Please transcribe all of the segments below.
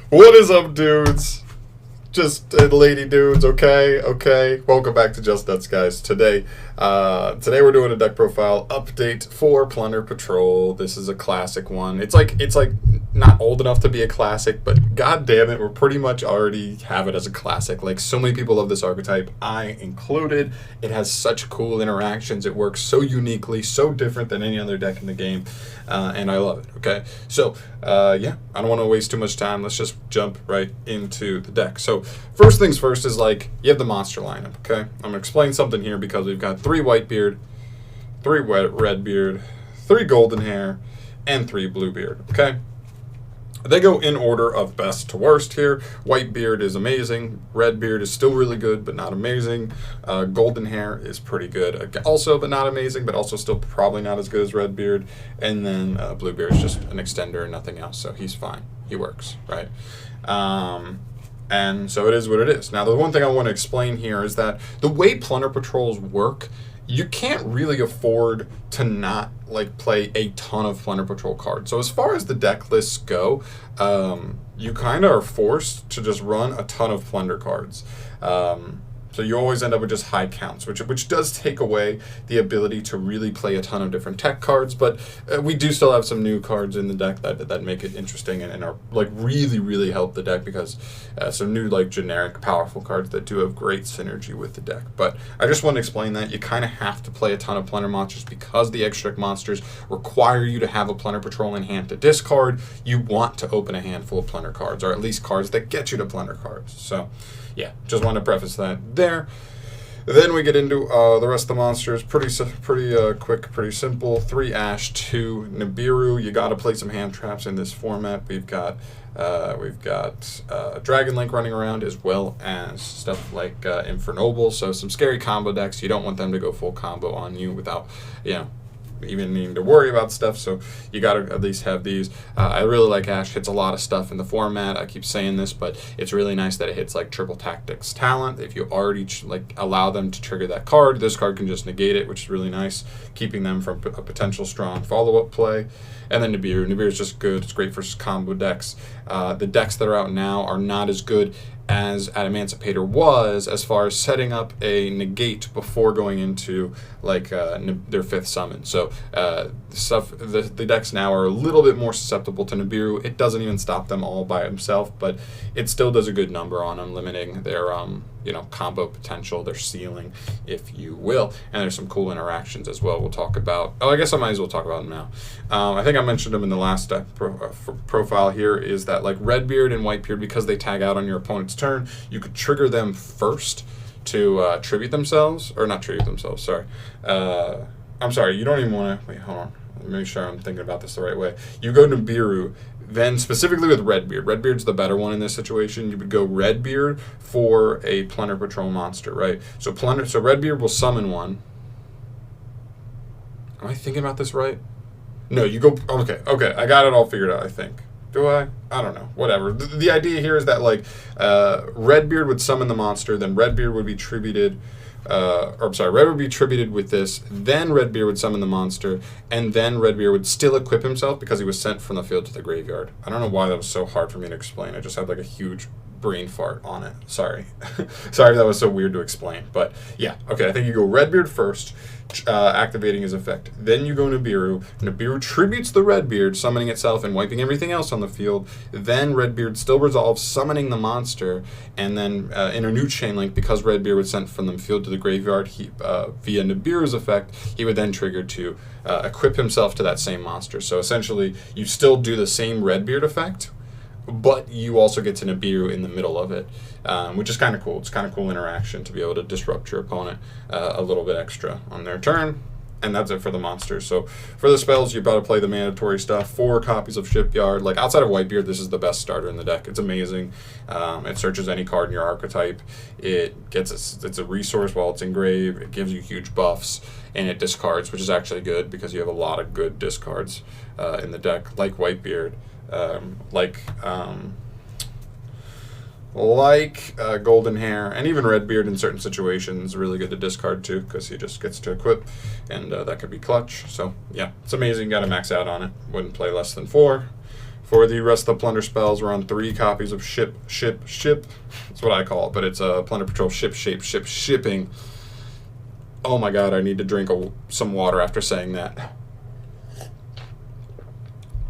What is up, dudes? Just lady dudes, okay. Welcome back to Just Nuts, guys. Today we're doing a deck profile update for Plunder Patrol. This is a classic one. It's like not old enough to be a classic, but god damn it, we're pretty much already have it as a classic. Like, so many people love this archetype, I included. It has such cool interactions. It works so uniquely, so different than any other deck in the game, and I love it. Okay, so yeah, I don't want to waste too much time. Let's just jump right into the deck. So first things first is, like, you have the monster lineup, okay? I'm going to explain something here because we've got 3 Whitebeard, 3 Redbeard, 3 Golden Hair, and 3 Bluebeard, okay? They go in order of best to worst here. Whitebeard is amazing. Redbeard is still really good, but not amazing. Golden Hair is pretty good also, but not amazing, but also still probably not as good as Redbeard. And then Bluebeard is just an extender and nothing else, so he's fine. He works, right? And so it is what it is. Now, the one thing I want to explain here is that the way Plunder Patrols work, you can't really afford to not, like, play a ton of Plunder Patrol cards. So as far as the deck lists go, you kind of are forced to just run a ton of Plunder cards. So you always end up with just high counts, which does take away the ability to really play a ton of different tech cards. But we do still have some new cards in the deck that make it interesting and are, like, really help the deck, because some new, like, generic powerful cards that do have great synergy with the deck. But I just want to explain that you kind of have to play a ton of Plunder monsters because the extra monsters require you to have a Plunder Patrol in hand to discard. You want to open a handful of Plunder cards, or at least cards that get you to Plunder cards. So yeah, just want to preface that there. Then we get into the rest of the monsters. Pretty quick, pretty simple. 3 Ash, 2 Nibiru. You got to play some hand traps in this format. We've got Dragon Link running around, as well as stuff like Infernoble. So some scary combo decks. You don't want them to go full combo on you without, you know, even needing to worry about stuff, so you gotta at least have these. I really like Ash. Hits a lot of stuff in the format. I keep saying this, but it's really nice that it hits, like, triple tactics talent. If you already allow them to trigger that card, this card can just negate it, which is really nice, keeping them from a potential strong follow-up play. And then Nibiru is just good. It's great for combo decks. The decks that are out now are not as good as Emancipator was, as far as setting up a negate before going into, like, their 5th summon. So the decks now are a little bit more susceptible to Nibiru. It doesn't even stop them all by himself, but it still does a good number on them, limiting their combo potential, their ceiling, if you will. And there's some cool interactions as well we'll talk about. Oh, I guess I might as well talk about them now. I think I mentioned them in the last profile here, is that, like, Redbeard and Whitebeard, because they tag out on your opponent's turn, you could trigger them first to tribute themselves, or not tribute themselves, sorry. I'm sorry, you don't even want to, wait, hold on. Let me make sure I'm thinking about this the right way. You go Nibiru, then specifically with Redbeard. Redbeard's the better one in this situation. You would go Redbeard for a Plunder Patrol monster, right? So Redbeard will summon one. Am I thinking about this right? No, you go, okay, I got it all figured out, I think. Do I? I don't know. Whatever. The idea here is that, like, Redbeard would summon the monster, then Redbeard would be tributed, Red would be tributed with this, then Redbeard would summon the monster, and then Redbeard would still equip himself because he was sent from the field to the graveyard. I don't know why that was so hard for me to explain. I just had, like, a huge brain fart on it. Sorry. Sorry if that was so weird to explain. But yeah, okay, I think you go Redbeard first, activating his effect. Then you go Nibiru. Nibiru tributes the Redbeard, summoning itself and wiping everything else on the field. Then Redbeard still resolves, summoning the monster, and then in a new chain link, because Redbeard was sent from the field to the graveyard, via Nibiru's effect, he would then trigger to equip himself to that same monster. So essentially, you still do the same Redbeard effect, but you also get to Nibiru in the middle of it, which is kind of cool. It's kind of cool interaction to be able to disrupt your opponent a little bit extra on their turn. And that's it for the monsters. So for the spells, you've got to play the mandatory stuff. 4 copies of Shipyard. Like, outside of Whitebeard, this is the best starter in the deck. It's amazing. It searches any card in your archetype. It's a resource while it's engraved. It gives you huge buffs, and it discards, which is actually good because you have a lot of good discards in the deck, like Whitebeard. Golden Hair, and even Redbeard in certain situations, really good to discard too, because he just gets to equip, and that could be clutch. So yeah, it's amazing. Got to max out on it. Wouldn't play less than 4. For the rest of the Plunder spells, we're on 3 copies of Ship. That's what I call it, but it's a Plunder Patrol Ship Shipping. Oh my god, I need to drink some water after saying that.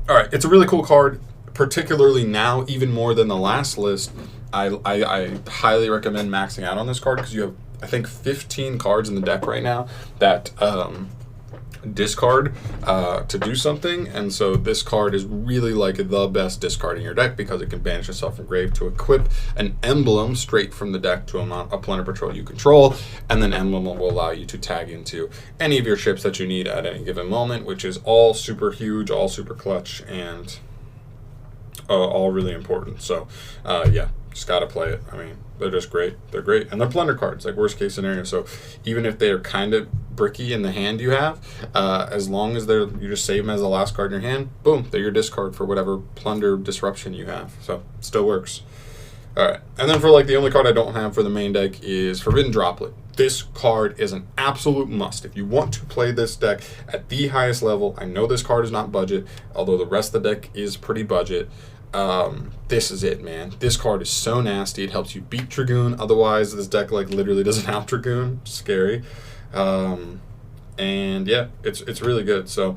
Alright, it's a really cool card, particularly now, even more than the last list. I highly recommend maxing out on this card because you have, I think, 15 cards in the deck right now that discard to do something, and so this card is really like the best discard in your deck because it can banish yourself from grave to equip an emblem straight from the deck to a Plunder Patrol you control, and then emblem will allow you to tag into any of your ships that you need at any given moment, which is all super huge, all super clutch, and all really important. So yeah, just gotta play it. I mean, they're just great. They're great, and they're Plunder cards, like worst case scenario. So even if they are kind of bricky in the hand you have, as long as you just save them as the last card in your hand, boom, they're your discard for whatever Plunder disruption you have. So it still works. All right, and then for like the only card I don't have for the main deck is Forbidden Droplet. This card is an absolute must if you want to play this deck at the highest level. I know this card is not budget, although the rest of the deck is pretty budget. This is it, man. This card is so nasty. It helps you beat Dragoon. Otherwise, this deck like literally doesn't have Dragoon. Scary. And yeah, it's really good. So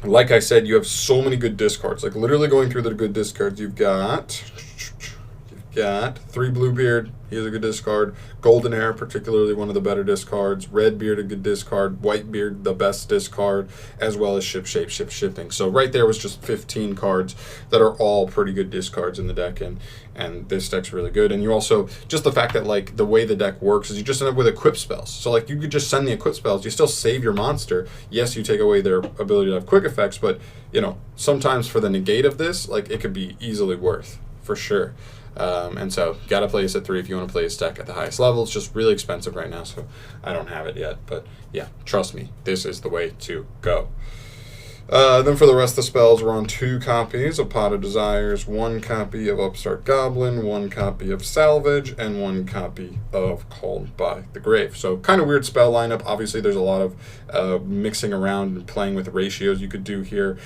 like I said, you have so many good discards. Like literally going through the good discards, you've got 3 Bluebeard. He is a good discard. Golden Hair, particularly one of the better discards. Redbeard, a good discard. Whitebeard, the best discard, as well as Shipping. So right there was just 15 cards that are all pretty good discards in the deck, and this deck's really good. And you also, just the fact that like the way the deck works is you just end up with equip spells. So like you could just send the equip spells. You still save your monster. Yes, you take away their ability to have quick effects, but you know, sometimes for the negate of this, like it could be easily worth, for sure. And so gotta play this at 3 if you want to play this deck at the highest level. It's just really expensive right now, so I don't have it yet, but yeah, trust me, this is the way to go. Then for the rest of the spells, we're on 2 copies of Pot of Desires, 1 copy of Upstart Goblin, 1 copy of Salvage, and 1 copy of Called by the Grave. So kind of weird spell lineup. Obviously there's a lot of mixing around and playing with ratios you could do here.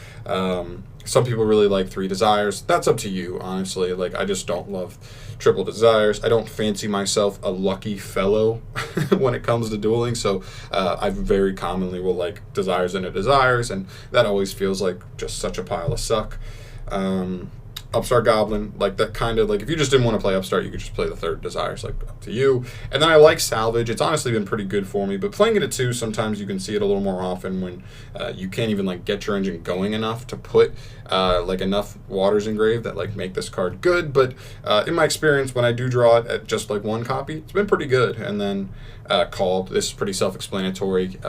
Some people really like 3 Desires. That's up to you, honestly. Like, I just don't love triple Desires. I don't fancy myself a lucky fellow when it comes to dueling, so I very commonly will like Desires into Desires, and that always feels like just such a pile of suck. Upstart Goblin, like that kind of, like if you just didn't want to play Upstart, you could just play the 3rd Desires, like up to you. And then I like Salvage. It's honestly been pretty good for me, but playing it at 2, sometimes you can see it a little more often when you can't even like get your engine going enough to put like enough waters engraved that like make this card good. But in my experience, when I do draw it at just like 1 copy, it's been pretty good. And then Called, this is pretty self-explanatory.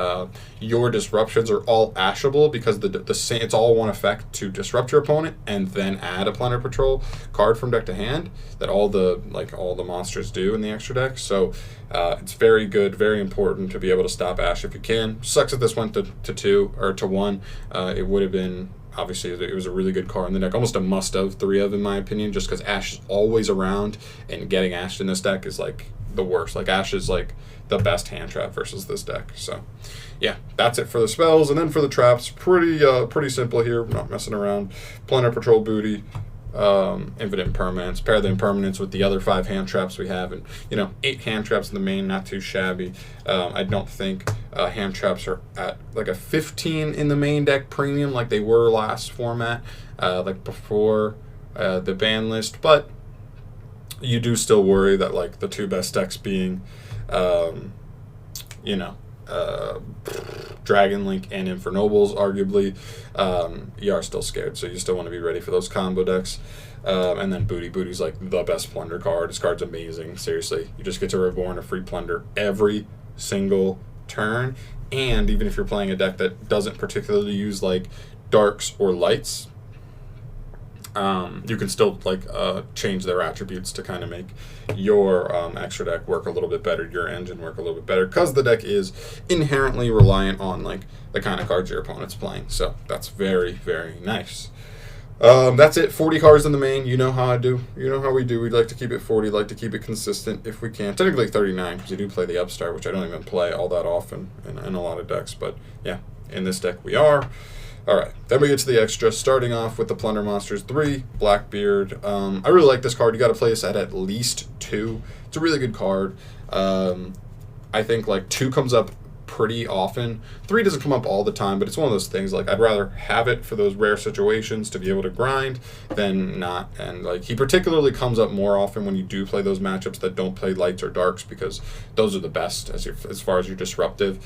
Your disruptions are all ashable because it's all one effect to disrupt your opponent and then add a Plunder Patrol card from deck to hand that all the monsters do in the extra deck. So it's very good, very important to be able to stop Ash if you can. Sucks that this went to 2 or to 1. It would have been, obviously, it was a really good card in the deck, almost a must-have 3 of in my opinion, just because Ash is always around, and getting Ash in this deck is like the worst. Like Ash is like the best hand trap versus this deck. So yeah, that's it for the spells. And then for the traps, pretty simple here. We're not messing around. Plunder Patrol Booty, Infinite Impermanence, pair the Impermanence with the other 5 hand traps we have, and you know, 8 hand traps in the main, not too shabby. I don't think hand traps are at like a 15 in the main deck premium like they were last format, like before the ban list, but you do still worry that like the 2 best decks being you know, Dragon Link and Infernobles, arguably, you are still scared, so you still want to be ready for those combo decks. And then Booty's like the best Plunder card. This card's amazing, seriously. You just get to reborn a free Plunder every single turn, and even if you're playing a deck that doesn't particularly use like darks or lights, you can still like change their attributes to kind of make your extra deck work a little bit better, your engine work a little bit better, because the deck is inherently reliant on like the kind of cards your opponent's playing. So that's very, very nice. That's it. 40 cards in the main. You know how I do. You know how we do. We'd like to keep it 40, like to keep it consistent if we can. Technically 39, because you do play the Upstart, which I don't even play all that often in a lot of decks. But yeah, in this deck we are. All right, then we get to the extra, starting off with the Plunder Monsters 3, Blackbeard. I really like this card. You got to play this at least 2. It's a really good card. I think like 2 comes up pretty often. 3 doesn't come up all the time, but it's one of those things like I'd rather have it for those rare situations to be able to grind than not. And like he particularly comes up more often when you do play those matchups that don't play lights or darks, because those are the best as far as your disruptive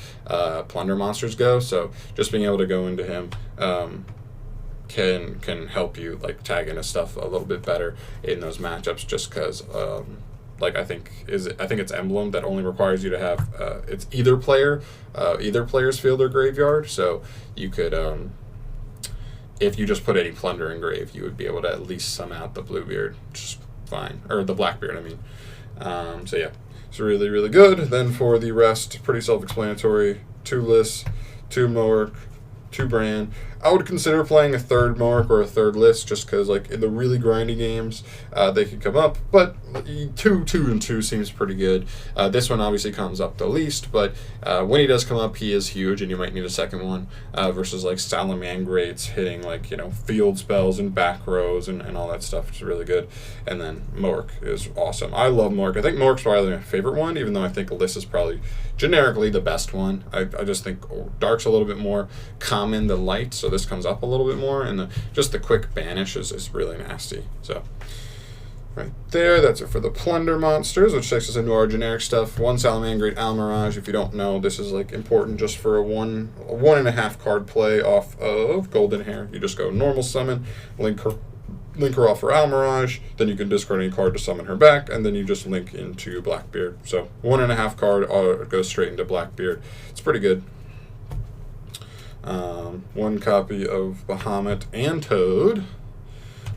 Plunder monsters go. So just being able to go into him can help you like tag into stuff a little bit better in those matchups, just because like I think it's Emblem that only requires you to have it's either player's field or graveyard. So you could if you just put any Plunder in grave, you would be able to at least sum out the Bluebeard just fine, or the Blackbeard, I mean. So yeah, it's really, really good. Then for the rest, pretty self-explanatory. 2 lists, 2 Moark, 2 Bran. I would consider playing a 3rd Moark or a 3rd list, just because like in the really grindy games they could come up, but 2 and 2 seems pretty good. This one obviously comes up the least, but when he does come up, he is huge, and you might need a second one versus like Salamangrates hitting like, you know, field spells and back rows and all that stuff, which is really good. And then Moark is awesome. I love Moark. I think Moark's probably my favorite one, even though I think List is probably generically the best one. I just think Dark's a little bit more common than Light, so this comes up a little bit more, and just the quick banish is really nasty. So right there, that's it for the Plunder monsters, which takes us into our generic stuff. 1 Salamangrate Almirage. If you don't know, this is like important just for a 1.5 card play off of Golden Hair. You just go normal summon, link her off for Almirage, then you can discard any card to summon her back, and then you just link into Blackbeard. So 1.5 card goes straight into Blackbeard. It's pretty good. 1 copy of Bahamut and Toad.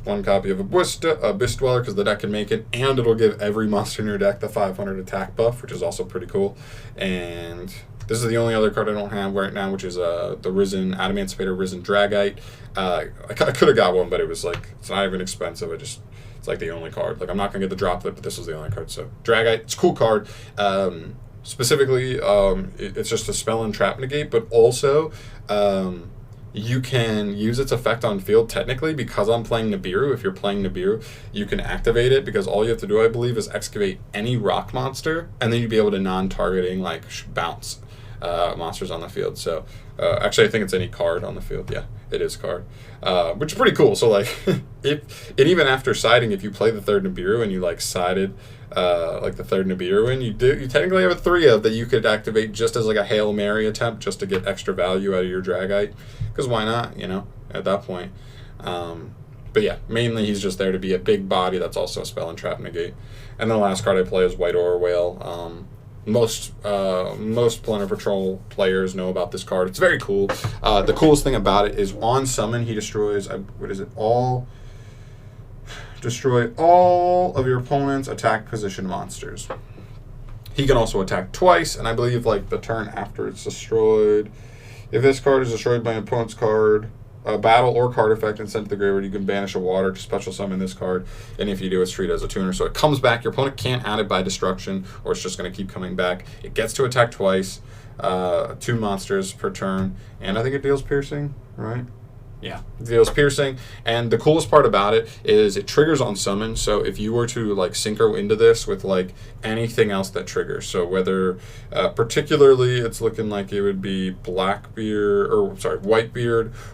1 copy of Abyss Dweller, because the deck can make it, and it'll give every monster in your deck the 500 attack buff, which is also pretty cool. And this is the only other card I don't have right now, which is the Adamancipator Risen Dragite. I could have got one, but it's not even expensive. It's like the only card. Like I'm not gonna get the Droplet, but this was the only card. So Dragite, it's a cool card. Specifically, it's just a spell and trap negate, but also you can use its effect on field technically, because I'm playing Nibiru. If you're playing Nibiru, you can activate it, because all you have to do, I believe, is excavate any rock monster, and then you'd be able to non-targeting like bounce monsters on the field. So actually I think it's any card on the field. Yeah, it is card, which is pretty cool. So like even after siding, if you play the 3rd Nibiru and you like sided like the 3rd Nibiru in, you technically have a 3 of that you could activate just as like a Hail Mary attempt, just to get extra value out of your Dragite, because why not, you know, at that point. But yeah, mainly he's just there to be a big body that's also a spell and trap negate. And then the last card I play is White Aura Whale. Most Plunder Patrol players know about this card. It's very cool. The coolest thing about it is on summon, he destroys destroy all of your opponent's attack position monsters. He can also attack twice, and I believe like the turn after it's destroyed, if this card is destroyed by an opponent's card, a battle or card effect, and sent to the graveyard, you can banish a water to special summon this card, and if you do, it's treated as a tuner. So it comes back. Your opponent can't add it by destruction, or it's just going to keep coming back. It gets to attack twice, 2 monsters per turn, and I think it deals piercing, right? Yeah, it deals piercing, and the coolest part about it is it triggers on summon. So if you were to like synchro into this with like anything else that triggers, so whether particularly it's looking like it would be Whitebeard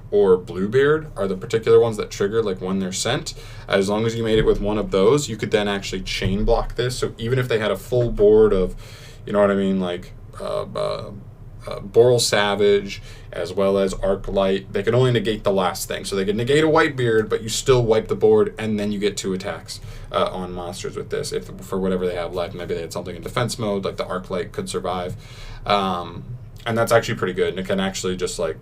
or Bluebeard are the particular ones that trigger like when they're sent. As long as you made it with one of those, you could then actually chain block this. So even if they had a full board of, you know what I mean, like Boral Savage as well as Arc Light, they can only negate the last thing. So they can negate a Whitebeard, but you still wipe the board, and then you get 2 attacks on monsters with this, if for whatever they have left. Maybe they had something in defense mode, like the Arc Light could survive. And that's actually pretty good, and it can actually just like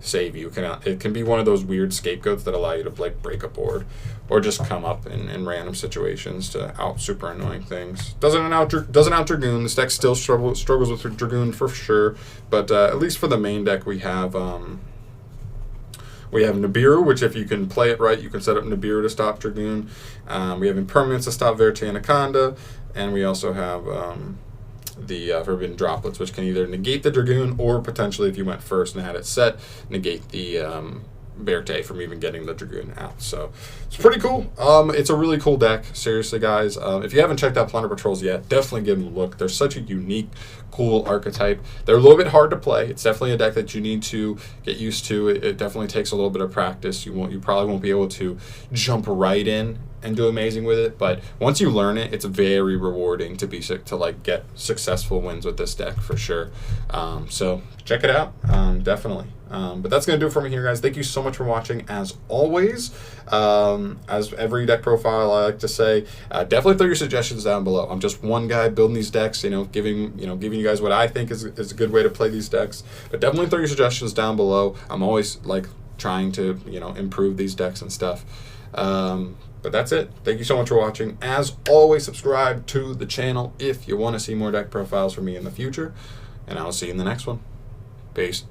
save you. It can be one of those weird scapegoats that allow you to like break a board or just come up in random situations to out super annoying things. Doesn't out Dragoon. This deck still struggles with Dragoon for sure, but at least for the main deck we have Nibiru, which if you can play it right, you can set up Nibiru to stop Dragoon. We have Impermanence to stop Verite Anaconda, and we also have the Forbidden Droplets, which can either negate the Dragoon or potentially, if you went first and had it set, negate the Berthe from even getting the Dragoon out. So it's pretty cool. It's a really cool deck, seriously, guys. If you haven't checked out Plunder Patrols yet, definitely give them a look. They're such a unique, cool archetype. They're a little bit hard to play. It's definitely a deck that you need to get used to. It definitely takes a little bit of practice. You probably won't be able to jump right in and do amazing with it, but once you learn it, it's very rewarding to get successful wins with this deck for sure. So check it out, definitely. But that's gonna do it for me here, guys. Thank you so much for watching. As always, as every deck profile I like to say, definitely throw your suggestions down below. I'm just one guy building these decks, giving you guys what I think is a good way to play these decks. But definitely throw your suggestions down below. I'm always trying to improve these decks and stuff. But that's it. Thank you so much for watching. As always, subscribe to the channel if you want to see more deck profiles from me in the future. And I'll see you in the next one. Peace.